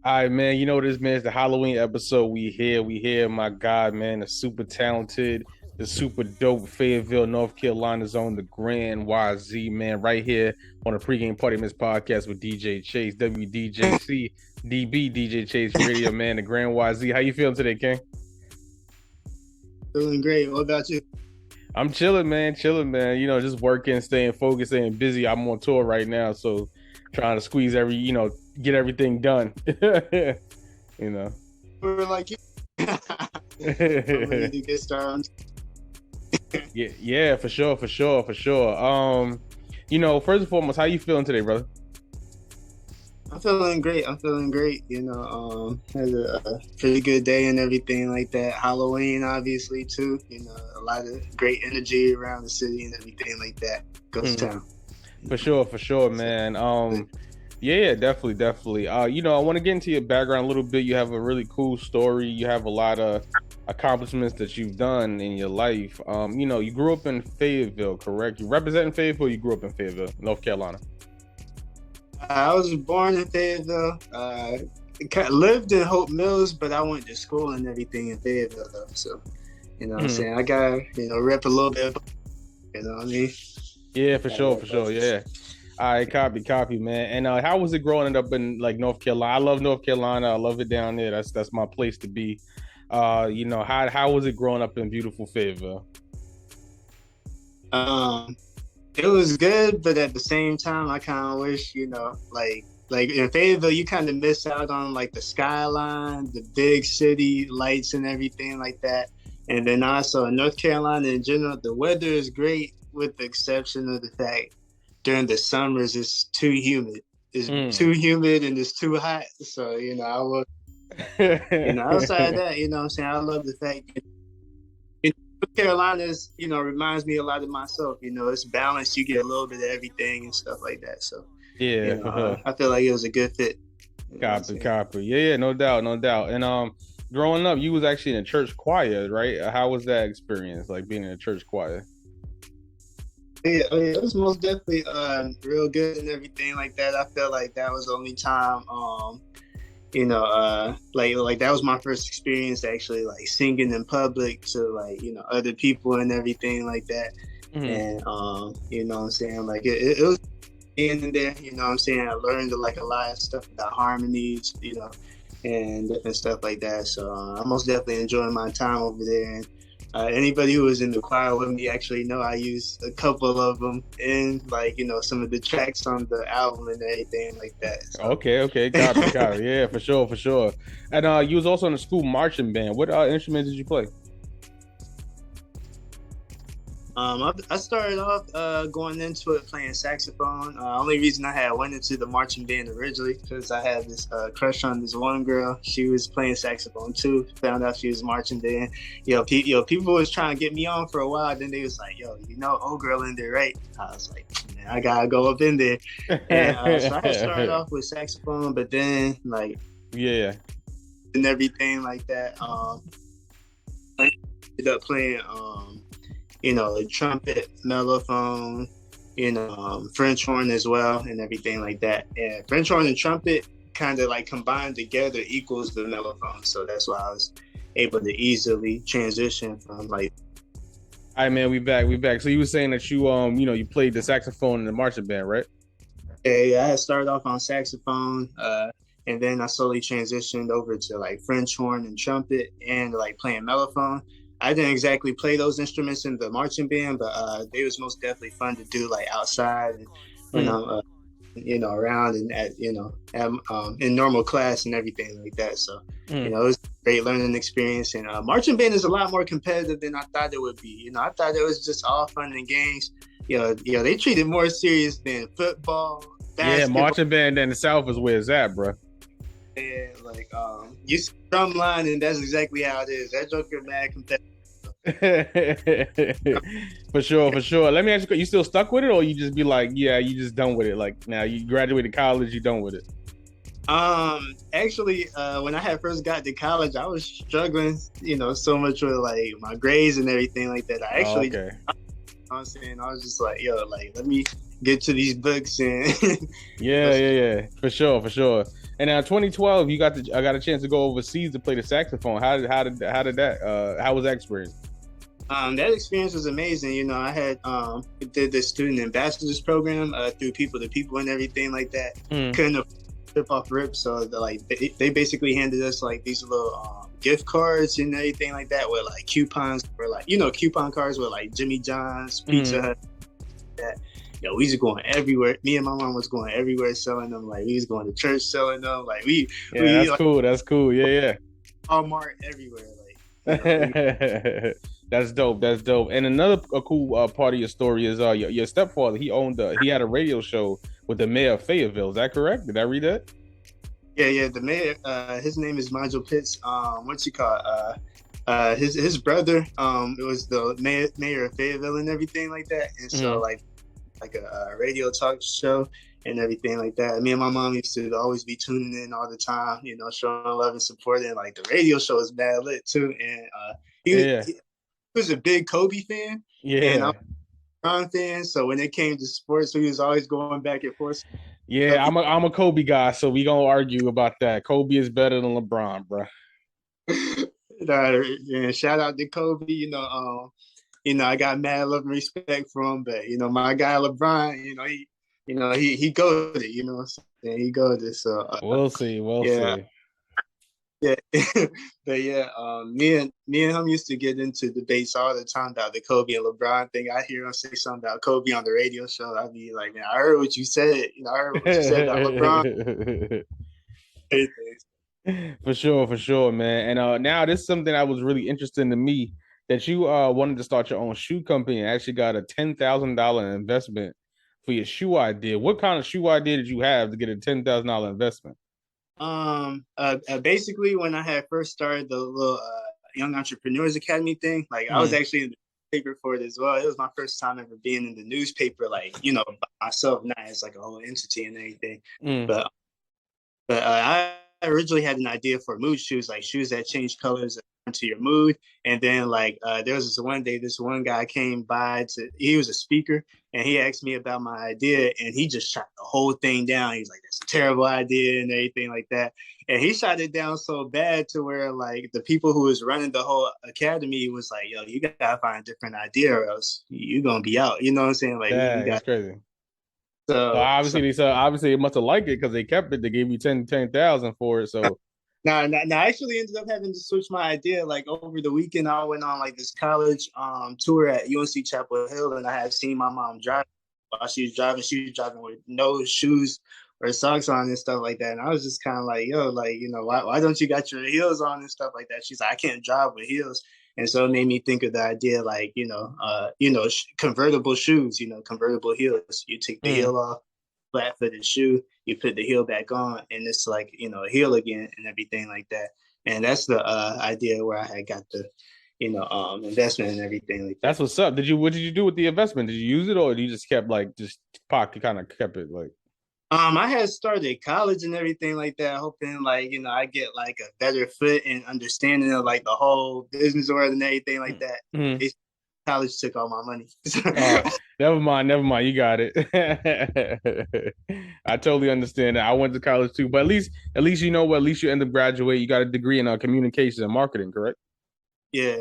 All right, man. You know what this, man? It's the Halloween episode. We here. My God, man, the super talented, the super dope Fayetteville, North Carolina's own the Grand YZ, man, right here on the pregame party miss podcast with DJ Chase, WDJC, DB, DJ Chase Radio, man, the Grand YZ. How you feeling today, King? Feeling great. What about you? I'm chilling, man, chilling, man. Just working, staying focused, staying busy. I'm on tour right now, so trying to squeeze get everything done. you know. We're like, I'm ready to get started. Yeah, for sure. First and foremost, how you feeling today, brother? I'm feeling great. Had a pretty good day and everything like that. Halloween, obviously, too. A lot of great energy around the city and everything like that. Ghost town. For sure, man. Yeah, definitely. I want to get into your background a little bit. You have a really cool story. You have a lot of accomplishments that you've done in your life. You grew up in Fayetteville, correct? You representing Fayetteville, or you grew up in Fayetteville, North Carolina? I was born in Fayetteville. Lived in Hope Mills, but I went to school and everything in Fayettille, though. So, what I'm saying? I got rep a little bit. You know what I mean? Yeah, for sure. Yeah. All right, copy, man. And how was it growing up in like North Carolina? I love North Carolina. I love it down there. That's my place to be. How was it growing up in beautiful Fayetteville? It was good, but at the same time, I kind of wish, like in Fayetteville, you kind of miss out on like the skyline, the big city lights and everything like that. And then also in North Carolina in general, the weather is great with the exception of the fact during the summers it's too humid. It's too humid and it's too hot. So, I was, outside of that, what I'm saying? I love the fact that North Carolina is, reminds me a lot of myself. It's balanced. You get a little bit of everything and stuff like that. So, Yeah, I feel like it was a good fit. Copy. Yeah, no doubt. And growing up, you was actually in a church choir, right? How was that experience, like being in a church choir? Yeah, it was most definitely real good and everything like that. I felt like that was the only time, like that was my first experience actually like singing in public to like other people and everything like that. And what I'm saying, like it was in there. What I'm saying, I learned like a lot of stuff about harmonies, and stuff like that. So I'm most definitely enjoying my time over there. And anybody who was in the choir with me actually know I used a couple of them in like some of the tracks on the album and everything like that. So. Okay, copy. Yeah, for sure. And you was also in the school marching band. What instruments did you play? I started off going into it playing saxophone. Only reason I had went into the marching band originally because I had this crush on this one girl. She was playing saxophone too. Found out she was marching band. People was trying to get me on for a while. Then they was like, old girl in there, right? I was like, man, I gotta go up in there. And so I had started off with saxophone, but then like and everything like that. I ended up playing the trumpet, mellophone, French horn as well, and everything like that. And French horn and trumpet kind of like combined together equals the mellophone. So that's why I was able to easily transition from like. All right, man, we back. So you were saying that you played the saxophone in the marching band, right? Yeah, I had started off on saxophone, and then I slowly transitioned over to like French horn and trumpet, and like playing mellophone. I didn't exactly play those instruments in the marching band, but they was most definitely fun to do like outside and when I'm, around and in normal class and everything like that. So, it was a great learning experience. And marching band is a lot more competitive than I thought it would be. I thought it was just all fun and games. They treat it more serious than football, basketball. Yeah, marching band in the South is where it's at, bro. And like you see drum line, and that's exactly how it is. That joker mad competitive. For sure. Let me ask you still stuck with it, or you just be like, yeah, you just done with it? Like now you graduated college, you done with it? Actually, when I had first got to college, I was struggling, so much with like my grades and everything like that. I was saying, I was just like, let me get to these books and Yeah, yeah, yeah, for sure, for sure. And now 2012, I got a chance to go overseas to play the saxophone. How was that experience? That experience was amazing. You know, I had did the student ambassadors program through people to people and everything like that. Mm, Couldn't rip off rip, so they basically handed us like these little gift cards and everything like that with like coupons for like coupon cards with like Jimmy John's, Pizza mm. Hut. That we was going everywhere. Me and my mom was going everywhere selling them. Like we was going to church selling them. Like Yeah, we that's like cool. That's cool. Yeah, Walmart everywhere. Like yeah. That's dope. That's dope. And another cool part of your story is your stepfather. He had a radio show with the mayor of Fayetteville. Is that correct? Did I read that? yeah. The mayor, his name is Module Pitts. What's he called? His brother, it was the mayor of Fayetteville and everything like that. And so Mm. like a radio talk show and everything like that. Me and my mom used to always be tuning in all the time, showing love and support. And like the radio show is bad lit too. And Yeah, he was a big Kobe fan, and I'm yeah, a LeBron fan. So when it came to sports, he was always going back and forth. yeah. I'm a Kobe guy, so we gonna argue about that. Kobe is better than LeBron, bro. Yeah, shout out to Kobe. I got mad love and respect for him, but my guy LeBron, he goes it. You know what I'm saying? He goes it. So We'll see. We'll yeah, see. yeah. But yeah, me and him used to get into debates all the time about the Kobe and LeBron thing. I hear him say something about Kobe on the radio show. I'd be like, man, I heard what you said. I heard what you said about LeBron. For sure, man. And now this is something that was really interesting to me that you wanted to start your own shoe company and actually got a $10,000 investment for your shoe idea. What kind of shoe idea did you have to get a $10,000 investment? Basically, when I had first started the little Young Entrepreneurs Academy thing, like I was Mm, actually in the paper for it as well. It was my first time ever being in the newspaper, like by myself, not as like a whole entity and everything. mm, But I originally had an idea for mood shoes, like shoes that change colors to your mood. And then like there was this one day, this one guy came by he was a speaker and he asked me about my idea and he just shot the whole thing down. He's like, that's a terrible idea and everything like that. And he shot it down so bad to where like the people who was running the whole academy was like, yo, you gotta find a different idea or else you're gonna be out. You know what I'm saying? Like we dang, that's got crazy. So so obviously it must have liked it because they kept it. They gave you 10,000 for it. So I actually ended up having to switch my idea. Like over the weekend, I went on like this college tour at UNC Chapel Hill, and I had seen my mom drive. While she was driving, with no shoes or socks on and stuff like that. And I was just kind of like, yo, like why don't you got your heels on and stuff like that? She's like, I can't drive with heels, and so it made me think of the idea, like convertible shoes, convertible heels. You take the mm. heel off, flat-footed shoe, you put the heel back on and it's like a heel again and everything like that. And that's the idea where I had got the investment and everything like that. That's what's up. What did you do with the investment? Did you use it or did you just kept like just pocket kind of kept it like I had started college and everything like that, hoping like I get like a better foot and understanding of like the whole business world and everything like that. mm. College took all my money. Oh, never mind, never mind. You got it. I totally understand that. I went to college too, but at least you know what. At least you end up graduating. You got a degree in communications and marketing, correct? Yeah.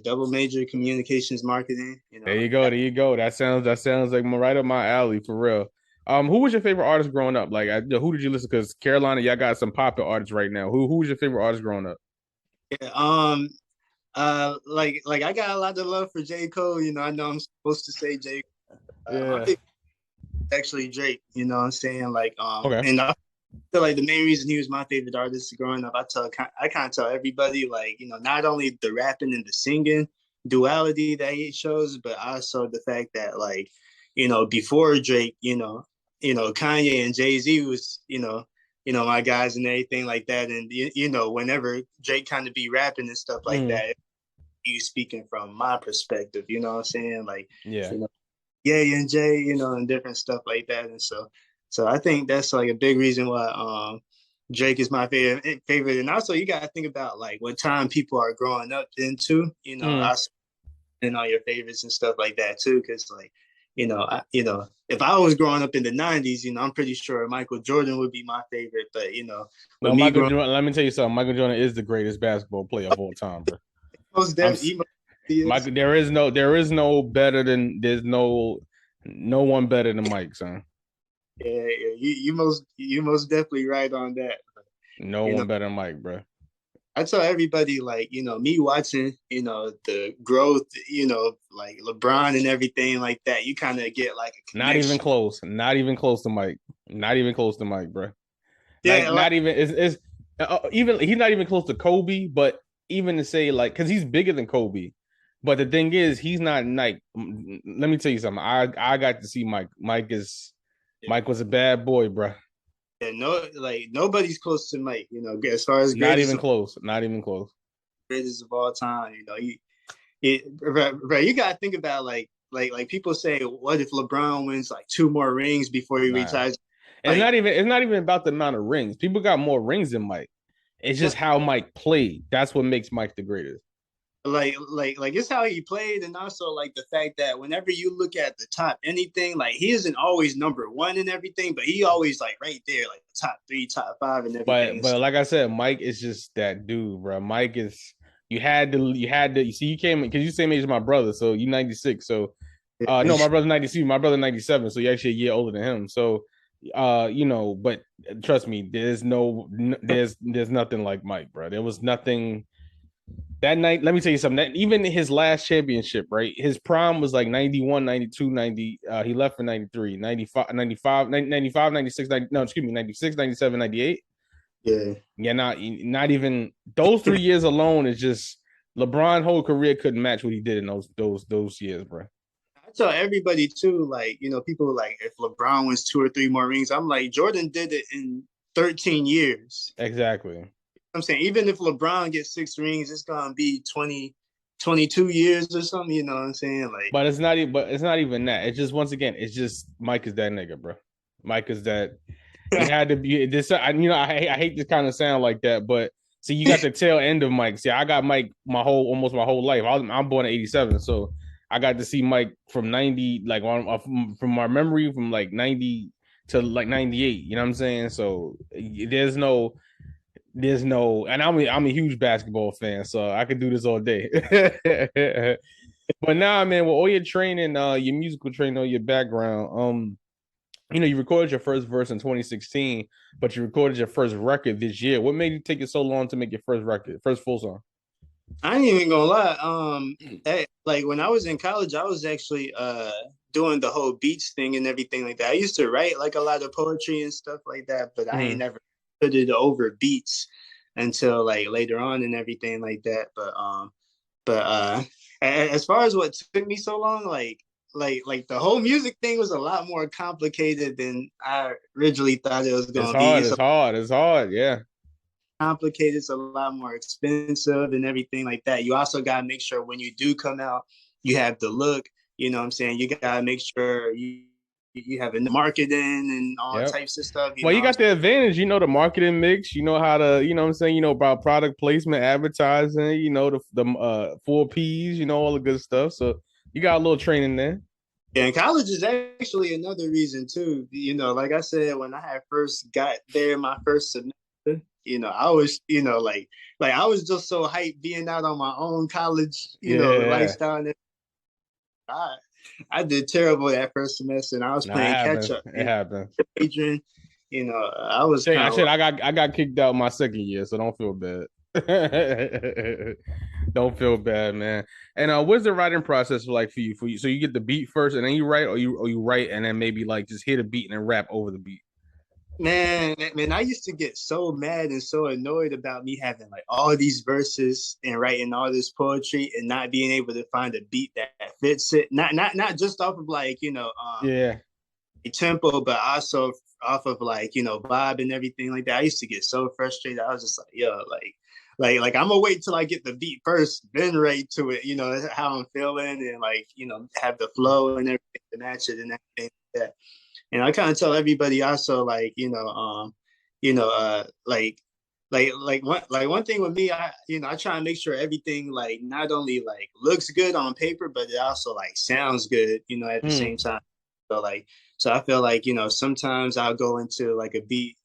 Double major communications marketing. There you go. There you go. That sounds like right up my alley for real. Who was your favorite artist growing up? Like, who did you listen? Because Carolina, y'all got some popular artists right now. Who was your favorite artist growing up? Yeah, like I got a lot of love for J. Cole. I know I'm supposed to say J. Yeah. Actually Drake. You know what I'm saying? Like Okay. and I feel like the main reason he was my favorite artist growing up, I kind of tell everybody like not only the rapping and the singing duality that he shows, but also the fact that like before Drake, Kanye and Jay-Z was my guys and everything like that, and whenever Drake kind of be rapping and stuff like that, you speaking from my perspective, you know what I'm saying? Like, Yeah. Yeah, and Jay, and different stuff like that. And so I think that's like a big reason why Drake is my favorite. And also you gotta think about like what time people are growing up into, Mm. I and all your favorites and stuff like that too. Cause like, if I was growing up in the '90s, I'm pretty sure Michael Jordan would be my favorite. But with No, me Michael growing, Jordan. Let me tell you something. Michael Jordan is the greatest basketball player of all time, bro. most I'm he is. Michael. There is no better than there's no one better than Mike, son. Yeah, you most definitely right on that. No You know, one better than Mike, bro. I tell everybody like, me watching, the growth, like LeBron and everything like that. You kind of get like a Not even connection. close. Not even close to Mike. Not even close to Mike, bro. Yeah, Like like not even is even he's not even close to Kobe, but even to say like because he's bigger than Kobe. But the thing is, he's not like. Let me tell you something. I got to see Mike. Mike was a bad boy, bro. yeah, no, like nobody's close to Mike. As far as Not greatest even of close. Not even close. greatest of all time. Right, you gotta think about like people say, what if LeBron wins like two more rings before he Nah. retires? It's Like, not even. It's not even about the amount of rings. People got more rings than Mike. It's no, just how Mike played. That's what makes Mike the greatest. like it's how he played, and also like the fact that whenever you look at the top anything, like he isn't always number one and everything, but he always like right there, like the top three, top five, and everything. But like I said, Mike is just that dude, bro. Mike is you had to you see you came because you same age as my brother, so you 96. So no, my brother 92, my brother 97, so you're actually a year older than him. So but trust me, there's nothing like Mike, bro. There was nothing that night. Let me tell you something. That even his last championship, right? His prime was like 91, 92, 90. He left for 93, 95, 95, 95, 96, 90, no, excuse me, 96, 97, 98. Yeah. Yeah, not even those 3 years alone is just LeBron's whole career couldn't match what he did in those years, bro. I tell everybody too, like, people like if LeBron wins two or three more rings, I'm like, Jordan did it in 13 years. Exactly. I'm saying, even if LeBron gets six rings, it's gonna be 22 years or something, you know what I'm saying? Like, But it's not even that. It's just once again, it's just Mike is that nigga, bro. Mike is that he had to be this. I hate to kind of sound like that, but see, you got the tail end of Mike. See, I got Mike almost my whole life. I'm born in '87, so I got to see Mike from '90, like from my memory, from like '90 to like '98. You know what I'm saying? So and I'm a huge basketball fan, so I could do this all day. But now, man, with all your training, your musical training, all your background, you recorded your first verse in 2016, but you recorded your first record this year. What made you take it so long to make your first record, first full song? I ain't even gonna lie. Like when I was in college, I was actually doing the whole beats thing and everything like that. I used to write like a lot of poetry and stuff like that, but I ain't Mm-hmm. never put it over beats until like later on and everything like that. But as far as what took me so long, like the whole music thing was a lot more complicated than I originally thought it was It's gonna be. hard. It's It's hard. It's hard. Yeah. complicated. It's a lot more expensive and everything like that. You also got to make sure when you do come out, you have the look. You know what I'm saying? You got to make sure you have a marketing and all Yep. types of stuff. You Well, know you what I'm got the advantage, the marketing mix, how to, what I'm saying, about product placement, advertising, the four P's, all the good stuff. So you got a little training there. Yeah, and college is actually another reason too. Like I said, when I had first got there, my first semester, I was, like I was just so hyped being out on my own college, Yeah. lifestyle. And I, I did terrible that first semester, and I was Nah, it playing catch happens. up. It happens. Adrian, I was Shit, I kind of should. I got kicked out my second year, so don't feel bad. Don't feel bad, man. And what's the writing process like for you? So you get the beat first, and then you write, or you write, and then maybe like just hit a beat and then rap over the beat. man. I used to get so mad and so annoyed about me having like all these verses and writing all this poetry and not being able to find a beat that fits it. Not just off of like Yeah. tempo, but also off of like vibe and everything like that. I used to get so frustrated. I was just like, yo, like I'm gonna wait till I get the beat first, then write to it. That's how I'm feeling, and like have the flow and everything to match it and everything like that. And I kind of tell everybody also like like one thing with me, I try and make sure everything like not only like looks good on paper, but it also like sounds good, at the Mm. same time. So like, so I feel like, sometimes I'll go into like a beat,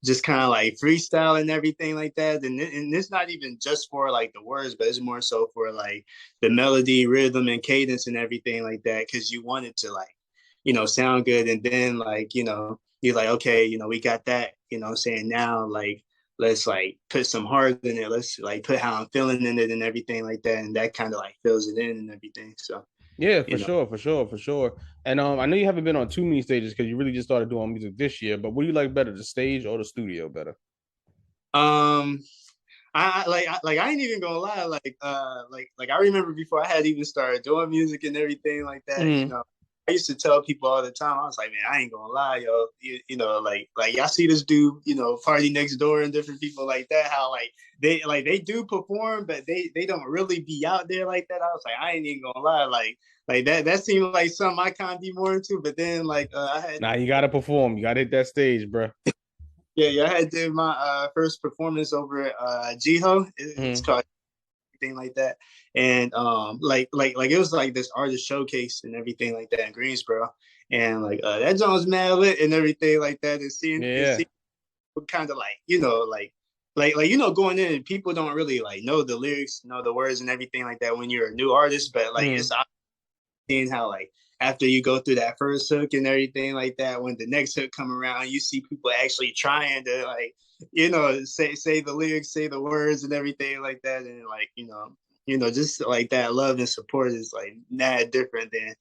just kind of like freestyle and everything like that. And it's not even just for like the words, but it's more so for like the melody, rhythm, and cadence and everything like that. Cause you want it to like, sound good. And then like, you're like, okay, we got that, I'm saying now, like, let's like put some heart in it. Let's like put how I'm feeling in it and everything like that. And that kind of like fills it in and everything. So, Yeah, for you know. sure, for sure, for sure. And I know you haven't been on too many stages because you really just started doing music this year. But what do you like better, the stage or the studio better? Um, I ain't even gonna lie. Like I remember before I had even started doing music and everything like that. Mm. I used to tell people all the time. I was like, man, I ain't gonna lie, yo. Like y'all see this dude, party next door and different people like that. How like they do perform, but they don't really be out there like that. I was like, I ain't even gonna lie, like that seemed like something I kind of be more into. But then like I had Nah, you gotta perform. You gotta hit that stage, bro. yeah, I had did my first performance over at Jiho. It's Mm. called thing like that. And like it was like this artist showcase and everything like that in Greensboro. And like that joint was mad lit and everything like that. And Yeah. seeing kind of like, going in and people don't really like know the lyrics, know the words and everything like that when you're a new artist. But like Mm. it's seeing how like after you go through that first hook and everything like that, when the next hook come around, you see people actually trying to like, say the lyrics, say the words and everything like that, and like just like that love and support is like mad different than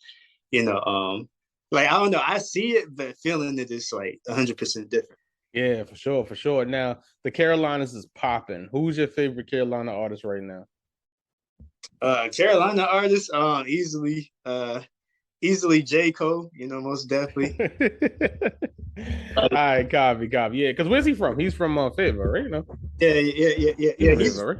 like I don't know, I see it, but feeling it is like 100% different. Yeah, for sure, for sure. Now the Carolinas is popping. Who's your favorite Carolina artist right now? Carolina artists, easily J. Cole, most definitely. All right, copy, copy. Yeah, because where's he from? He's from Fayetteville, right? No, he's Yeah. from Fayetteville, right?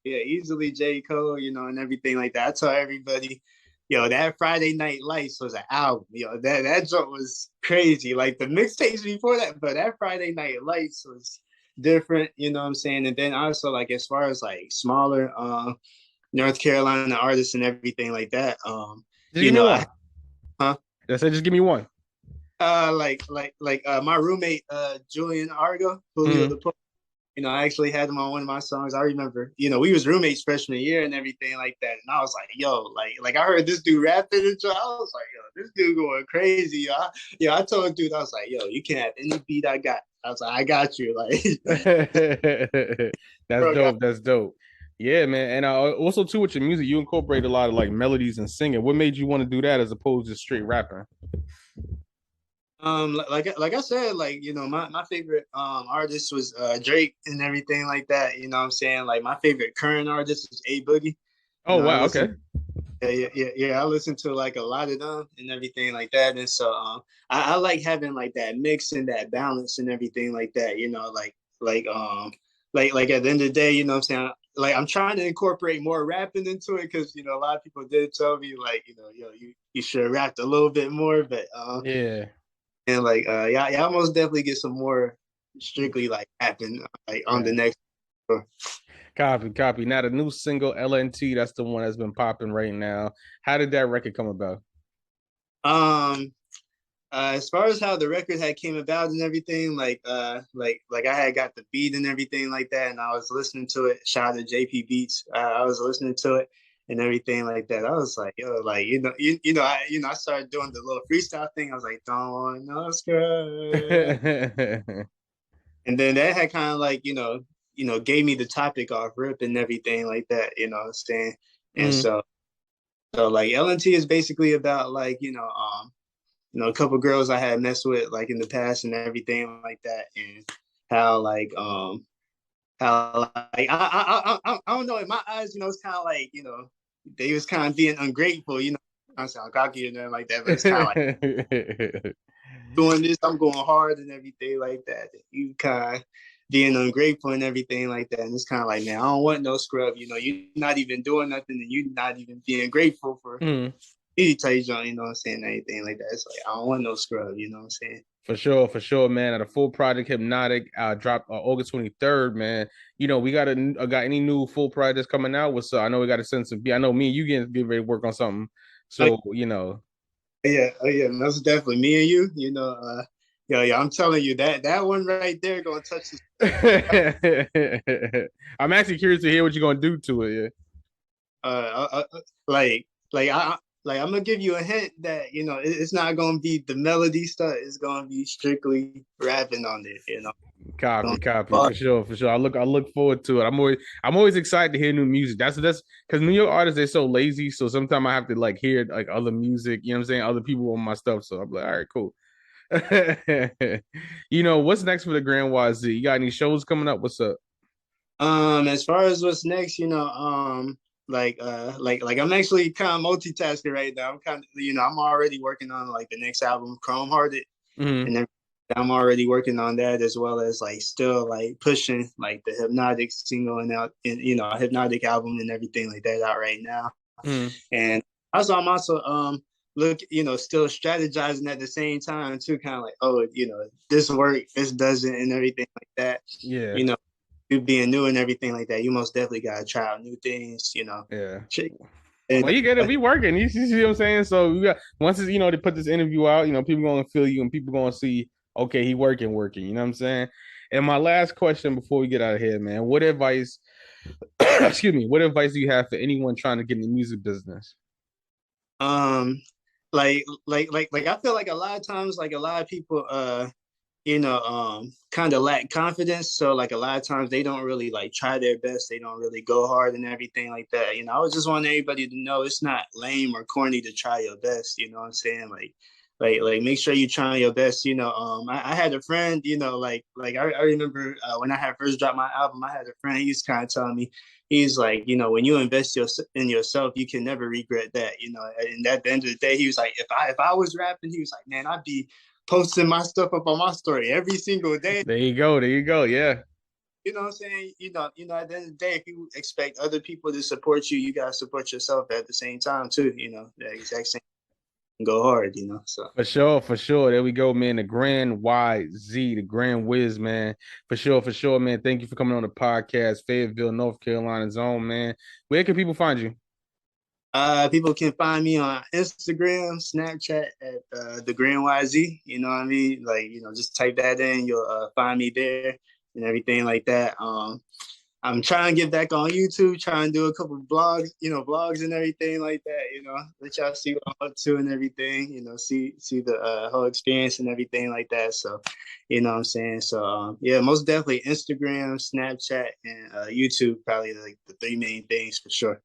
Easily J. Cole, and everything like that. I tell everybody, that Friday Night Lights was an album. That joint was crazy. Like the mixtapes before that, but that Friday Night Lights was different, you know what I'm saying? And then also like as far as like smaller North Carolina artists and everything like that, Just you give me know, I one. huh? That's it. Just give me one. My roommate Julian Argo, Julio Mm. the I actually had him on one of my songs. I remember, we was roommates freshman year and everything like that. And I was like, yo, like I heard this dude rapping and so I was like, yo, this dude going crazy. I told dude, I was like, yo, you can have any beat I got. I was like, I got you. Like, That's bro, got dope. That's dope. Yeah, man. And also too with your music, you incorporate a lot of like melodies and singing. What made you want to do that as opposed to straight rapping? like I said, like my favorite artist was Drake and everything like that. You know what I'm saying? Like my favorite current artist is A Boogie. Oh I wow, listen okay. I listen to like a lot of them and everything like that. And so I like having like that mix and that balance and everything like that, like at the end of the day, what I'm saying, like I'm trying to incorporate more rapping into it because a lot of people did tell me like, you should have rapped a little bit more, but Yeah. and like yeah, I most definitely get some more strictly like rapping like on the Right. next tour. Copy, copy. Now the new single LNT, that's the one that's been popping right now. How did that record come about? Um as far as how the record had came about and everything, like I had got the beat and everything like that, and I was listening to it. Shout out to JP Beats. I was listening to it and everything like that. I was like, yo, like I started doing the little freestyle thing. I was like, don't want no scrub, and then that had kind of like gave me the topic off rip and everything like that. You know what I'm saying? And Mm. so like LNT is basically about like a couple girls I had messed with like in the past and everything like that, and how like I don't know, in my eyes, it's kind of like they was kind of being ungrateful, I sound cocky and nothing like that, but it's kind of like doing this, I'm going hard and everything like that. You kind of being ungrateful and everything like that, and it's kind of like, man, I don't want no scrub. You're not even doing nothing, and you're not even being grateful for Mm. any type of, you know what I'm saying, anything like that. It's like I don't want no scrub, you know what I'm saying. For sure, man. The full project Hypnotic dropped August 23rd, man. You know, we got any new full projects coming out? What's up? I know we got to send some. I know me and you get ready to work on something. So you know, Yeah, that's definitely me and you. You know, yeah, I'm telling you that one right there gonna touch I'm actually curious to hear what you're gonna do to it. Yeah. like I'm gonna give you a hint that it's not gonna be the melody stuff. It's gonna be strictly rapping on it. Copy for sure, for sure. I look forward to it. I'm always excited to hear new music. That's because New York artists, they're so lazy. So sometimes I have to like hear like other music. You know what I'm saying? Other people on my stuff. So I'm like, all right, cool. You know what's next for the Grandwy-z? You got any shows coming up? What's up? As far as what's next, like I'm actually kind of multitasking right now. I'm kind of, I'm already working on like the next album, Chrome Hearted, Mm-hmm. and then I'm already working on that, as well as like still like pushing like the Hypnotic single and out, and Hypnotic album and everything like that out right now. Mm-hmm. And also I'm also still strategizing at the same time too, kind of like, oh, this work, this doesn't, and everything like that. Yeah. You being new and everything like that, you most definitely gotta try out new things. Yeah. And, well, you get it. We working. You see what I'm saying? So we got once it's, they put this interview out, people gonna feel you and people gonna see, okay, he working. You know what I'm saying? And my last question before we get out of here, man, what advice, excuse me, what advice do you have for anyone trying to get in the music business? Like I feel like a lot of times, like a lot of people kind of lack confidence. So like a lot of times they don't really like try their best. They don't really go hard and everything like that. I was just wanting everybody to know it's not lame or corny to try your best. You know what I'm saying? Like make sure you try your best. I had a friend, I remember when I had first dropped my album, I had a friend, he was kind of telling me, he's like, when you invest in yourself, you can never regret that, and at the end of the day, he was like, if I was rapping, he was like, man, I'd be posting my stuff up on my story every single day. There you go. Yeah. You know what I'm saying? At the end of the day, if you expect other people to support you, you gotta support yourself at the same time too. The exact same. Go hard, So For sure. There we go, man. The Grandwy-z, the Grandwy-z, man. For sure, man. Thank you for coming on the podcast. Fayetteville, North Carolina's own, man. Where can people find you? People can find me on Instagram, Snapchat at the Grandwy-z. You know what I mean? Like, just type that in, you'll find me there and everything like that. I'm trying to get back on YouTube, trying to do a couple of vlogs and everything like that, let y'all see what I'm up to and everything, see the whole experience and everything like that. So, you know what I'm saying? So, yeah, most definitely Instagram, Snapchat, and YouTube, probably like the three main things for sure.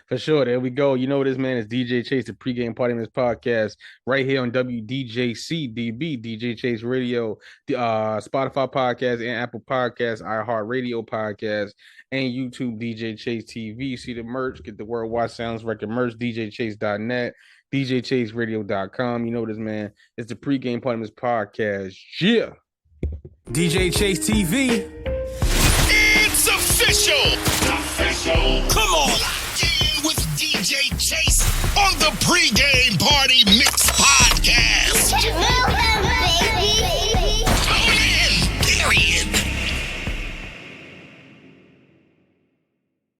For sure. There we go. You know this, man, is DJ Chase, the pregame party in this podcast right here on WDJCDB, DJ Chase Radio, the Spotify podcast and Apple Podcasts, iHeartRadio podcast, and YouTube DJ Chase TV. See the merch, get the Worldwide Sounds Record merch, DJChase.net, DJChaseRadio.com. You know this, man. It's the pregame party in this podcast. Yeah. DJ Chase TV. It's official. Come on. DJ Chase on the pregame